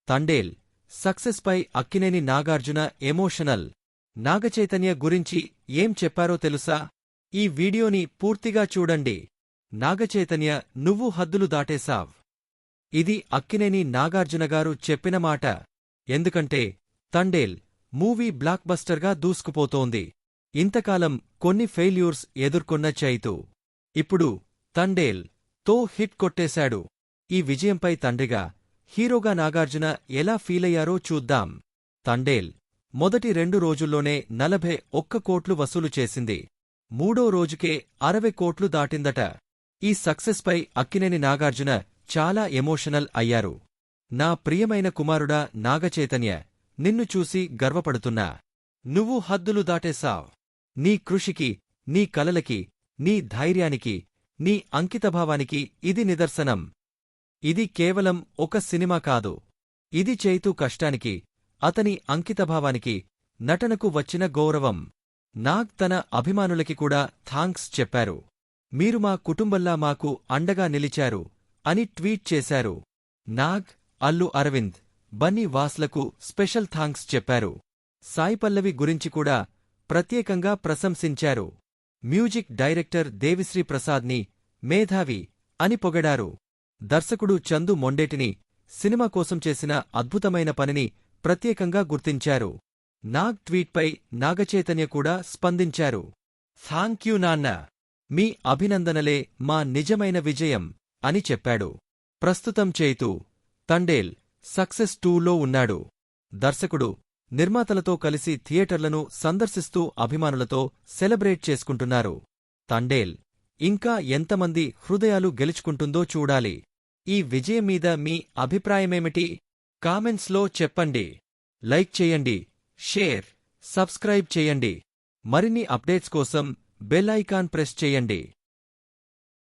Thandel success పై Akkineni Nagarjuna emotional. Naga Chaitanya గురించి ఏం చెప్పారో తెలుసా? ఈ వీడియోని పూర్తిగా చూడండి. నాగచైతన్య నువ్వు హద్దులు దాటేశావ్. ఇది అక్కినేని నాగార్జునగారు చెప్పిన మాట. ఎందుకంటే తండేల్ మూవీ బ్లాక్ బస్టర్గా దూసుకుపోతోంది. ఇంతకాలం కొన్ని ఫెయిల్యూర్స్ ఎదుర్కొన్న చైతు ఇప్పుడు తండేల్ తో హిట్ కొట్టేశాడు. ఈ విజయంపై తండ్రిగా, హీరోగా నాగార్జున ఎలా ఫీలయ్యారో చూద్దాం. తండేల్ మొదటి 2 రోజుల్లోనే 41 కోట్లు వసూలు చేసింది. 3వ రోజుకే 60 కోట్లు దాటిందట. ఈ సక్సెస్ పై అక్కినేని నాగార్జున చాలా ఎమోషనల్ అయ్యారు. నా ప్రియమైన కుమారుడా నాగచైతన్య, నిన్ను చూసి గర్వపడుతున్నా. నువ్వు హద్దులు దాటేశావ్. నీ కృషికి, నీ కలలకి, నీ ధైర్యానికి, నీ అంకితభావానికి ఇది నిదర్శనం. ఇది కేవలం ఒక సినిమా కాదు. ఇది చైతు కష్టానికి, అతని అంకితభావానికి, నటనకు వచ్చిన గౌరవం. నాగ్ తన అభిమానులకి కూడా థాంక్స్ చెప్పారు. మీరు మా కుటుంబంలా మాకు అండగా నిలిచారు అని ట్వీట్ చేశారు. నాగ్, అల్లు అరవింద్, బన్నీ వాస్లకు స్పెషల్ థాంక్స్ చెప్పారు. సాయి పల్లవి గురించి కూడా ప్రత్యేకంగా ప్రశంసించారు. మ్యూజిక్ డైరెక్టర్ దేవిశ్రీ ప్రసాద్ని మేధావి అని పొగడారు. దర్శకుడు చందు మొండేటిని సినిమా కోసం చేసిన అద్భుతమైన పనిని ప్రత్యేకంగా గుర్తించారు. నాగ్ ట్వీట్పై నాగచైతన్య కూడా స్పందించారు. థాంక్యూ నాన్న. మీ అభినందనలే మా నిజమైన విజయం అని చెప్పాడు. ప్రస్తుతం చైతు తండేల్ సక్సెస్ 2లో ఉన్నాడు. దర్శకుడు, నిర్మాతలతో కలిసి థియేటర్లను సందర్శిస్తూ అభిమానులతో సెలబ్రేట్ చేసుకుంటున్నారు. తండేల్ ఇంకా ఎంతమంది హృదయాలు గెలుచుకుంటుందో చూడాలి. ఈ విజయం మీద మీ అభిప్రాయమేమిటి? కామెంట్స్లో చెప్పండి. లైక్ చేయండి, షేర్, సబ్స్క్రైబ్ చేయండి. మరిన్ని అప్డేట్స్ కోసం బెల్ ఐకాన్ ప్రెస్ చేయండి.